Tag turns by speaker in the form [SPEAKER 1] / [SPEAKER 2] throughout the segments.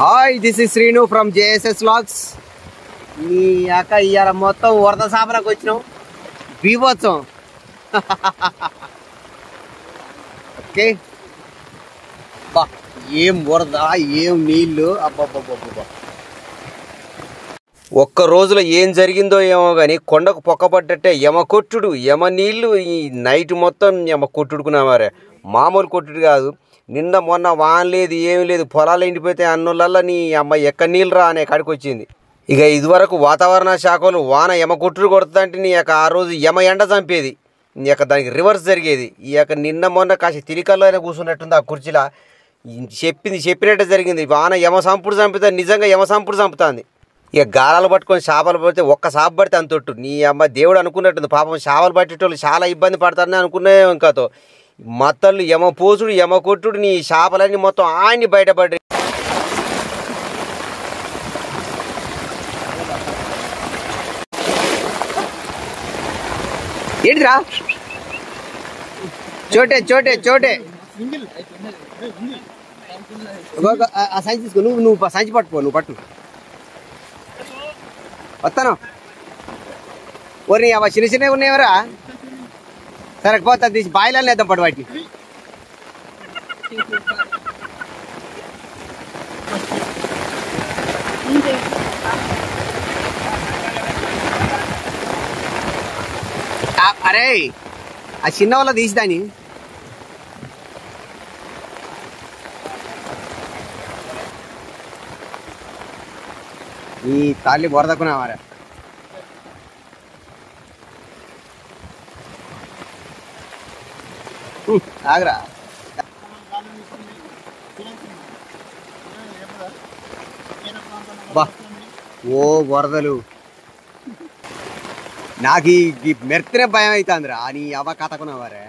[SPEAKER 1] Hi, this is Srinu from JSS vlogs. మీ అక్క ఇవాళ మొత్తం వరద సాపరకు వచ్చినాం. బీభత్సం. ఓకే, బా ఏం వరద, ఏం నీళ్ళు. అబ్బబ్బబ్బబ్బా, ఒక్క రోజులో ఏం జరిగిందో ఏమో కానీ కొండకు పొక్కపడ్డట్టే యమ కొట్టుడు, యమ నీళ్ళు. ఈ నైట్ మొత్తం యమ కొట్టుడుకున్నామారే, మామూలు కొట్టుడు కాదు. నిన్న మొన్న వాన లేదు, ఏమి లేదు, పొలాలు ఎండిపోతే అన్నులల్లా నీ అమ్మ ఎక్క నీళ్ళు రా అనే కాడికి వచ్చింది. ఇక ఇదివరకు వాతావరణ శాఖలు వాన యమ కొట్టుడు కొడుతుందంటే నీ యొక్క ఆ రోజు యమ ఎండ చంపేది, నీ యొక్క దానికి రివర్స్ జరిగేది. ఈ యొక్క నిన్న మొన్న కాసి తిరికల్లో అయినా కూర్చున్నట్టుంది ఆ కుర్చీలా. చెప్పినట్టే జరిగింది. వాన యమ సంపుడు చంపుతుంది, నిజంగా యమ సంపుడు చంపుతుంది. ఇక గాలాలు పట్టుకొని చేపలు పడితే ఒక్క చేప పడితే అంతొట్టు. నీ అమ్మ దేవుడు అనుకున్నట్టుంది. పాపం చేపలు పట్టేటోళ్ళు చాలా ఇబ్బంది పడతారని అనుకునే ఇంకాతో మత్తళ్ళు యమ పోసుడు, యమ కొట్టుడు, నీ చేపలన్నీ మొత్తం ఆయన్ని బయటపడ్డాయి. ఏంటిరా చోటే చోటే చోటే సంచి తీసుకో. నువ్వు సంచి పట్టుకో, నువ్వు పట్టు. వస్తాను. ఓరి అవ చిన్న చిన్నవి ఉన్నాయవరా, సరే పోతా తీసి బాయిలో వేద్దాం పట్టు వాటిని. అరే ఆ చిన్న వాళ్ళ తీసిదాని. ఈ తాళి బొరదకున్నావారా. ఆగరా, బా ఓ వరదలు. నాకు ఈ మెర్తనే భయం అవుతుందిరా. నీ అవ్వ కథకున్నావారే.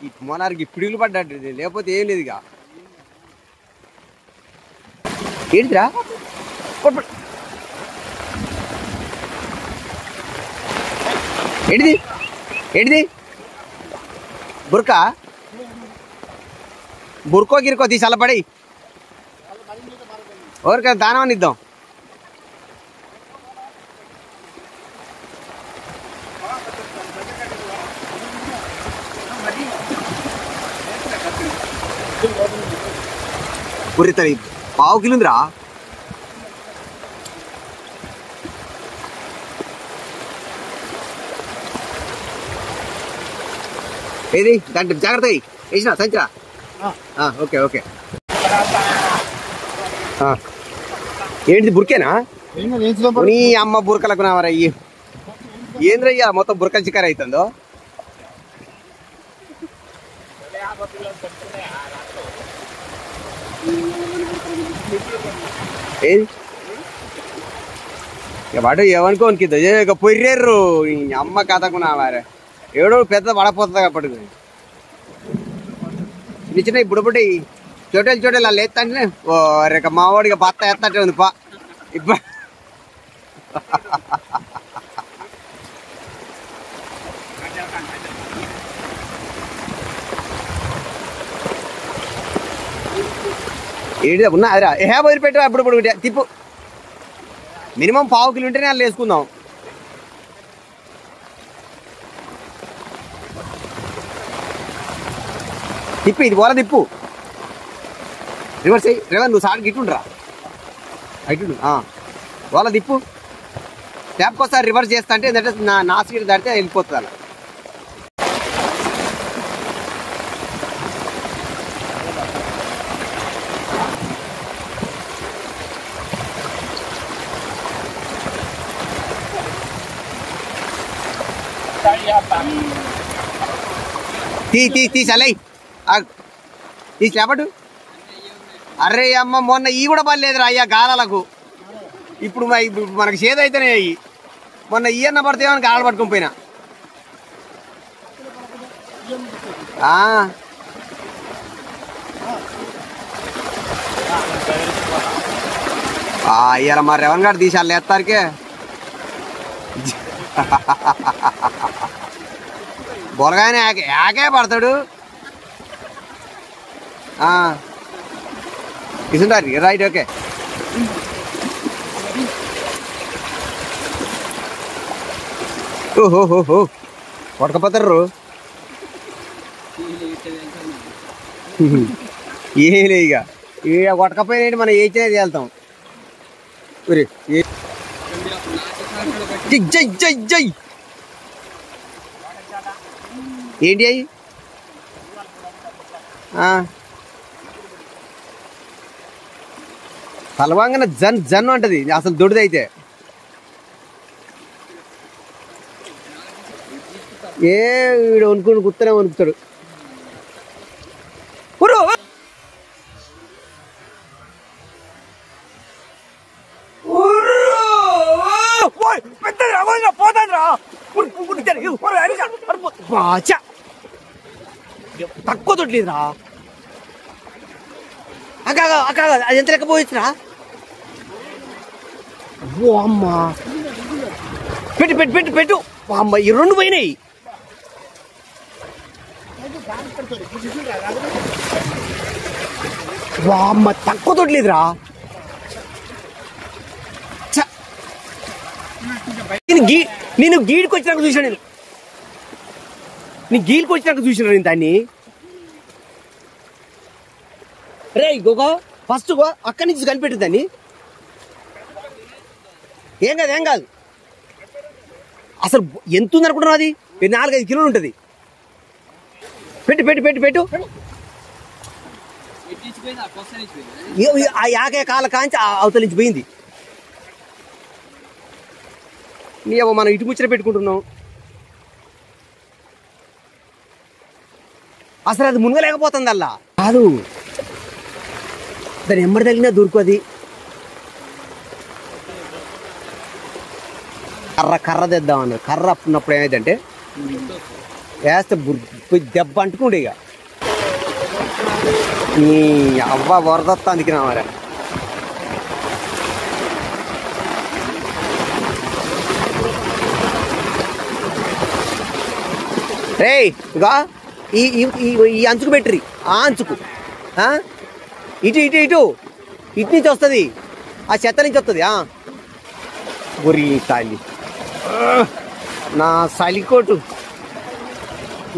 [SPEAKER 1] ఈ మొనారికి పిడుగులు పడ్డట్టు, లేకపోతే ఏం లేదు. ఇక ఏంటిరా ఏంటిది ఏంటిది బుర్కా బుర్కో గిరుకో తీసి అల్లపడి ఎవరికైనా దానం ఇద్దాం. పురితడి పావు కిలో ఉందిరా. ఏది దాంట్లో జాగ్రత్త వేసినా సంచరా. Okay okay. ఏంటిది బుర్కేనా? నీ అమ్మ బురకలకు నావరా. ఏంద్రయ్యా మొత్తం బురకలు చిక్కర అవుతుందో. ఏది వాడు ఏమనుకోనికిద్దా ఇక పొర్రేర్రు. అమ్మ కథకున్నావారే. ఏడో పెద్ద పడపోతుంది అప్పటికి. చిన్న చిన్న ఇప్పుడు చోటలు చోటలు అలా ఎత్తంటే ఓ రేక మావాడిగా బత్త ఎత్తట్టే ఉంది పా. ఇప్పుడు ఏంటి ఉన్నా అదిరా వదిలిపెట్టు. అప్పుడు తిప్పు. మినిమం పావు కిలో ఉంటేనే వాళ్ళు వేసుకుందాం. తిప్పు, ఇది పోలా తిప్పు. రివర్స్ అయ్యి రేవన్ నువ్వు సార్ గిట్టుండ్రా. ఇటు వాళ్ళ తిప్పు. ట్యాప్కి ఒకసారి రివర్స్ చేస్తా అంటే ఏంటంటే నా సీట్ దాటితే వెళ్ళిపోతుంది అలా. తీసి అలై తీసి లేపటు. అరే అమ్మ మొన్న ఈ కూడా పర్లేదురా అయ్యా గాలాలకు. ఇప్పుడు మనకు చేదు అయితేనే అయ్యి. మొన్న ఈ అన్న పడితేమని గాలు పట్టుకుని పోయినా. ఇవాళ మా రెవన్ గారు తీసి వాళ్ళు ఎత్తారికే బొలగానే యాకే పడతాడు. తీసుంటారు రైట్ ఓకే. ఓహోహోహో కొట్టకపోతారు ఏలే ఇక కొట్టకపోయినా మనం ఏ చేసి వెళ్తాం. జై జై జై ఏంటి అయ్యి తలవాంగన జన్ జన్ అంటది అసలు దొడ్డిదైతే. ఏ వీడు వణుకుని గుర్తనే వణుకుతాడు. తక్కువ దొడ్లేదురా అక్క అది ఎంత లెక్క పోయిరా. ఓ అమ్మా పెట్టు పెట్టు పెట్టు పెట్టు అమ్మ ఈ రెండు పోయినాయి. అమ్మ తక్కువ దొడ్లేదురా. నేను గీడికి వచ్చినాక చూసాను. నీ గీడికి వచ్చినాక చూసినా నేను దాన్ని. రే గోగో ఫస్ట్ అక్కడి నుంచి కనిపెట్టు దాన్ని. ఏం కాదు ఏం కాదు. అసలు ఎంత ఉంది అనుకుంటున్నావు? అది 4-5 కిలోలు ఉంటుంది. పెట్టు పెట్టు పెట్టు పెట్టు. ఆ యాకే కాల కాంచి అవతల నుంచి పోయింది. నీవు మనం ఇటు ముచ్చట పెట్టుకుంటున్నాం. అసలు అది మునగలేకపోతుంది అల్లా కాదు. దాని ఎమ్మడి తగిలినా దొరుకుది. కర్ర తెద్దామన్న కర్ర ఉన్నప్పుడు ఏమైందంటే వేస్తే దెబ్బ అంటుకుండే. ఇక నీ అవ్వ వరదత్తా అందుకు రామారా. రే ఇక ఈ అంచుకు పెట్టిరి. ఆ అంచుకు ఇటు ఇటు ఇటు ఇటు నుంచి వస్తుంది. ఆ చెత్త నుంచి వస్తుంది. గురి తాలి నా సలికోటు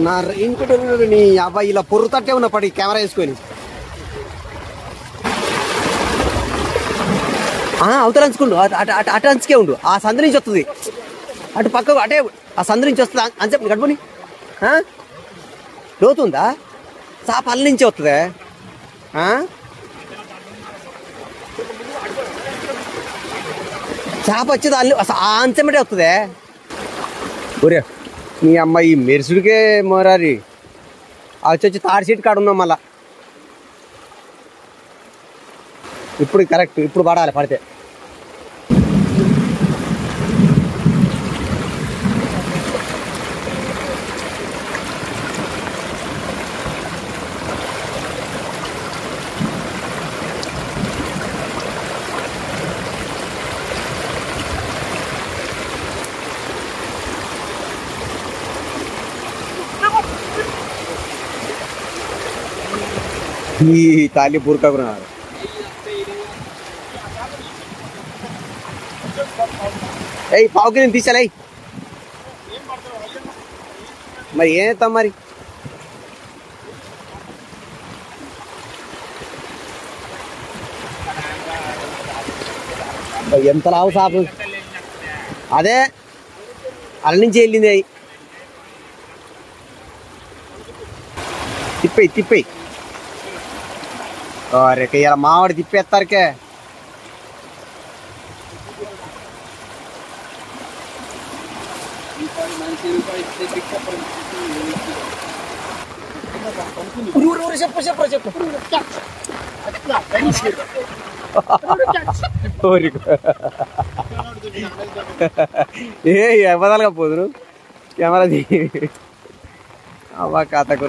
[SPEAKER 1] నా ఇంకోటి నీ అబ్బాయి ఇలా పొర్రు తట్టే ఉన్న పడి కెమెరా వేసుకొని అవతల అంచుకుండు. అటు అంచుకే ఉండు. ఆ సందు నుంచి వస్తుంది. అటు పక్కకు అటే ఆ సందు నుంచి వస్తుంది. అంచె గడుపుని లోతుందా చాప అల్లి నుంచి వస్తుందే. చేప వచ్చేది అల్లి ఆ అంచెమటే వస్తుందే. ఒరే నీ అమ్మాయి మెరుసుడికే మోరారి వచ్చి తాడి సీట్ కాడ ఉన్నాం. మళ్ళా ఇప్పుడు కరెక్ట్ ఇప్పుడు పడాలి. పడితే ఈ తాలి బురకకున్నారు. ఏయ్ పావుకి నేను తీసాలే. మరి ఏం చేస్తాం మరి? ఎంత లావు సాపు అదే అల్ల నుంచి వెళ్ళింది. అవి తిప్పేయి రేక ఇలా మామిడి తిప్పేస్తారకే. ఏ ఎవదాలుగా పోదురు కెమెరా అవ్వ కథకు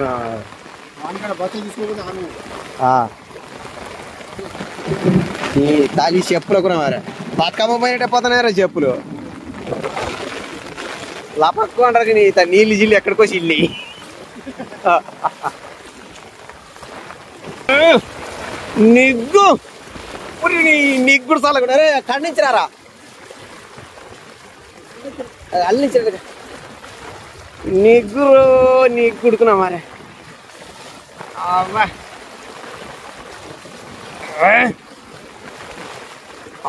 [SPEAKER 1] ఈ తాళి చెప్పులకు రామారా. బతుకమ్మ పోయినట్టే పోతున్నారా చెప్పులు. లపక్కు అంటారు కానీ నీళ్ళు జిల్లు ఎక్కడికో చిల్లి. నిగ్గు నిగ్గుడు సార్లు కూడా అరే ఖండించినారా అల్లించారు నిగ్గుడుకున్నా మరి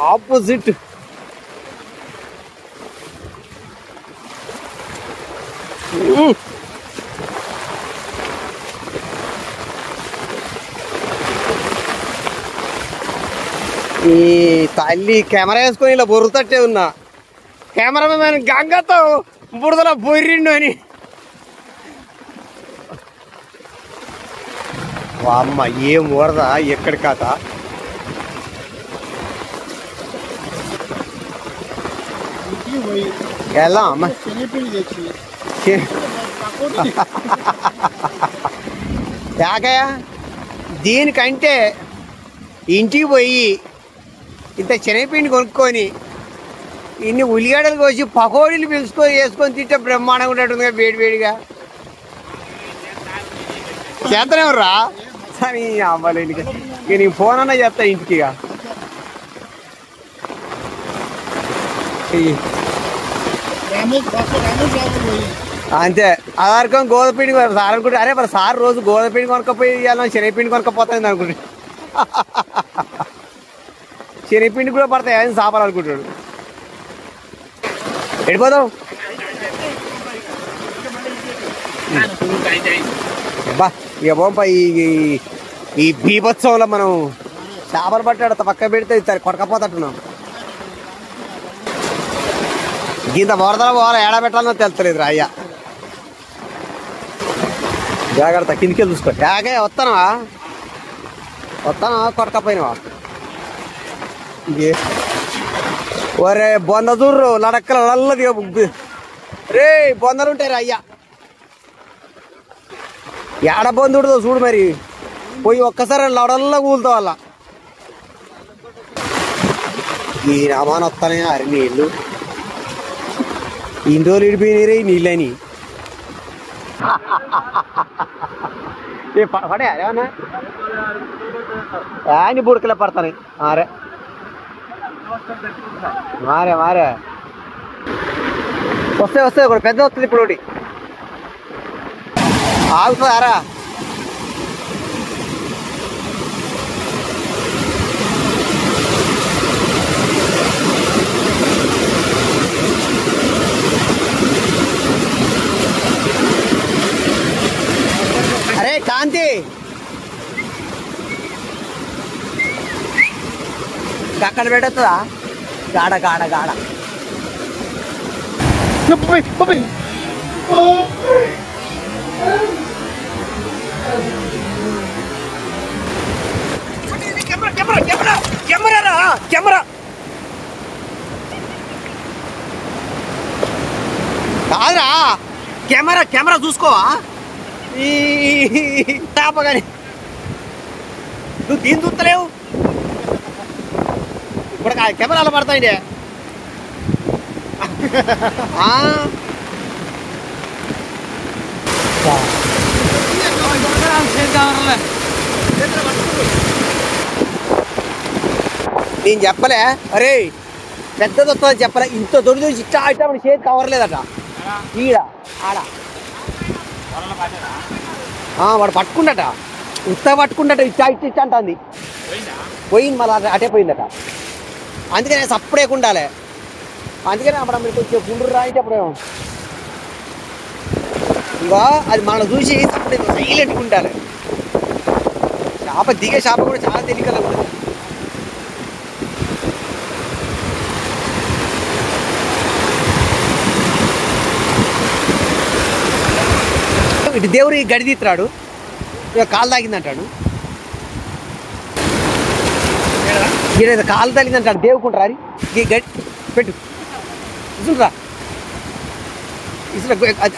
[SPEAKER 1] ఆపోజిట్ ఈ తల్లి కెమెరా వేసుకొని ఇలా బొరుతట్టే ఉన్నా కెమెరామెన్ గంగతో బురదలో బొర్రిండు అని అమ్మ ఏం వరద ఎక్కడి కాత ఎలా అమ్మ యాకయ్య దీనికంటే ఇంటికి పోయి ఇంత శనగపిండి కొనుక్కొని ఇన్ని ఉల్లిగడ్డలు కోసి పకోడీలు వేసుకొని తింటే బ్రహ్మాండంగా ఉన్నట్టుందిగా వేడివేడిగా చేతనేవర్రా అని అవ్వలేదు ఇక నేను ఫోన్ అన్నా చేస్తా ఇంటికి ఇక అంతే అదర్కం గోధుమపిండి సార్ అనుకుంటే అరే మరి సార్ రోజు గోధుమపిండి కొనకపోయి ఇవ్వాలి శనగపిండి కొనకపోతుంది అనుకుంటే శనగపిండి కూడా పడతాయి అని సాపాలనుకుంటాడు ఎడిపోతావు బా ఇక పోంపా ఈ బీభత్సవంలో మనం చేపలు పట్టాడు పక్క పెడితే కొట్టకపోతట్టున్నాం ఇంత వరదలు పోవాలి ఏడా పెట్టాలనో తెలుస్తలేదు రా అయ్యా జాగ్రత్త కిందికి చూసుకో యాగే వస్తానా కొట్టకపోయినావా ఒరే బొంద చూర్రు లడక్కల నల్లది రే బొందలు ఉంటాయి రా అయ్యా ఏడ బొందుడుతో చూడు మరి పోయి ఒక్కసారి లడల్లా కూలుతా వాళ్ళ ఈ రామాన వస్తానే అరి నీళ్ళు ఇన్ని రోజులు ఇడిపోయినాయి నీళ్ళని పడే అరేమన్నా అని బుడకలే పడతాయి అరే మారే వస్తే ఒక పెద్ద వస్తుంది ఇప్పుడు ఒకటి ఆగుతుందారా అరే కాంతి అక్కడ పెట్టొస్తుందా గాడ కెమెరా కాదురా కెమెరా చూసుకోవా ఈ తాపగాని నువ్వు దీన్ని చూస్తలేవు ఇప్పుడు కెమెరాలు పడతాయి నేను చెప్పలే అరే పెద్దది వస్తుందని చెప్పలే ఇంత దొరికి ఇట్టా మన చేతి కవర్లేదట ఈడ ఆడ వాడు పట్టుకుండట ఉత్త పట్టుకుండట ఇచ్చా అంటుంది పోయింది మళ్ళీ అటే పోయిందట అందుకనే సప్పుడే ఉండాలి అందుకనే అప్పుడు మీరు కొంచెం గుండ్రు రాయితే అప్పుడు ఇంకా అది మనం చూసి సప్పుడే సైలెంట్గా ఉండాలి చేప దిగే చేప కూడా చాలా తేలికగా ఉంటుంది ఇటు దేవుడు గడి తీస్తున్నాడు ఇక కాలు తాగిందంటాడు ఈడ కాలు తగిలిందంటాడు దేవుకుంటారా అది గడి పెట్టు ఇసురా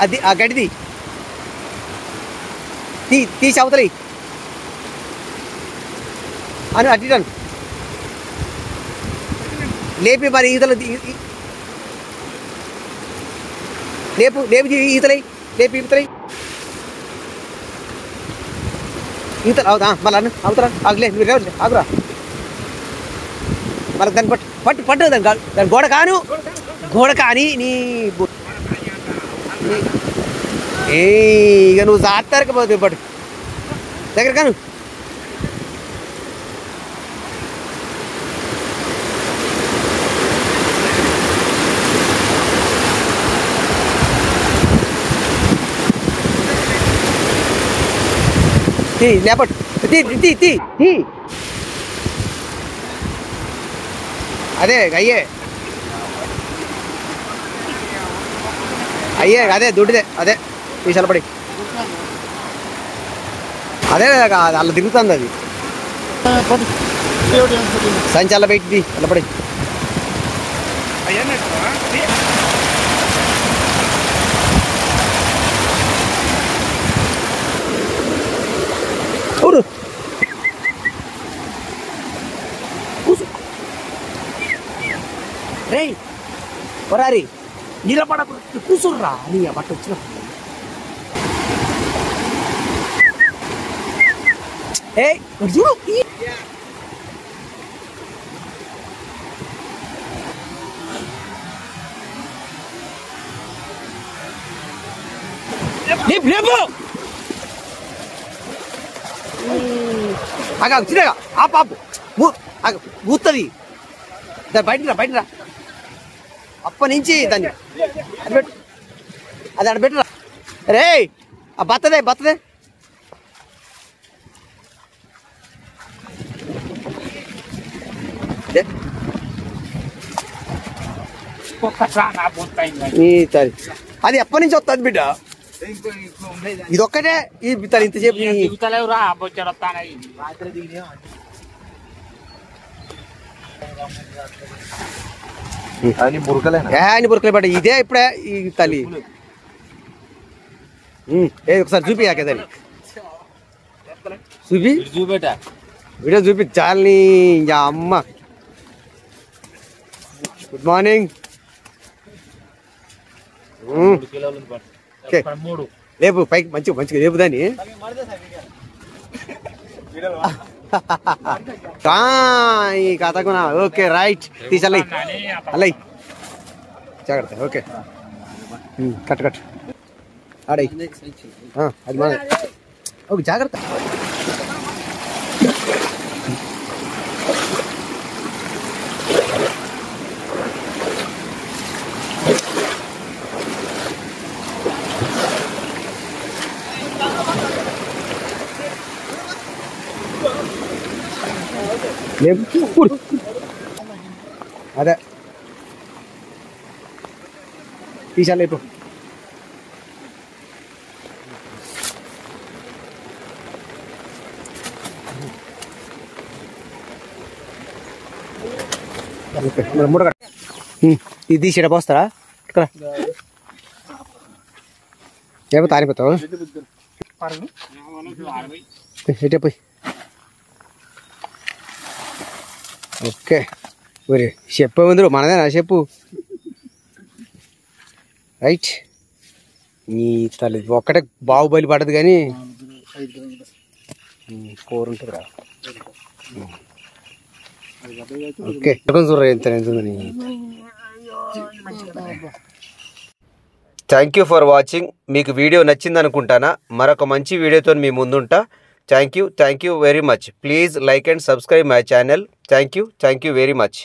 [SPEAKER 1] అది ఆ గడిది తీసి అవతలి అని అట్టిటాను లేపి మరి ఈతలు లేపు ఈతలై లేపి ఈతలై
[SPEAKER 2] ఈత అవుతా మళ్ళీ అవుతారా ఆగులే మీరు రేవు ఆగురా మళ్ళీ దాన్ని పట్టు దాని గోడ కాని నీ ఇక నువ్వు జాతరకు పోతే పట్టు దగ్గర కాను లేపట్ అదే అదే దుడ్డిదే అదే ఈసలపడి అదే అలా తిరుగుతుంది అది సంచి అలా పెట్టి అల్లపడి చూడు రే వరారి నిలబడ కూర్చుర్రా నీ బట్ట వచ్చిన చూడు లేపు చిన్నగా ఆపు కూతుంది దాన్ని బయటరా అప్పటి నుంచి దాన్ని అది అక్కడ పెట్టరా రే ఆ బత్తదే అది ఎప్పటి నుంచి వస్తుంది బిడ్డ ఇది ఒక్కటే ఈ ఇంతసేపు బురకలే పడ్డ ఇదే ఇప్పుడే ఈ తల్లి ఒకసారి చూపియాకే దాన్ని వీడియో చాలని ఇంకా అమ్మ గుడ్ మార్నింగ్ లేపు పైకి మంచిగా లేపు దాన్ని ఈ కథకునా ఓకే రైట్ తీసల్లై అల్లై జాగ్రత్త ఓకే కట్ ఆడై అది మన ఓకే జాగ్రత్త అదే తీసాలి ఇప్పుడు ఇది తీసి ఇక్కడ పోస్తారా ఇక్కడ ఏమో తారిపోతావు ఎటే పోయి ఓకే ఒరే చెప్పు ముందు మనదేనా చెప్పు రైట్ నీ తల్లి ఒక్కటే బాహుబలి పడదు కానీ 4 ఉంటుంది కదా ఓకే చూడరా ఎంత
[SPEAKER 1] థ్యాంక్ యూ ఫర్ వాచింగ్. మీకు వీడియో నచ్చింది అనుకుంటానా. మరొక మంచి వీడియోతో మీ ముందుంటా. Thank you very much. Please like and subscribe my channel. Thank you very much.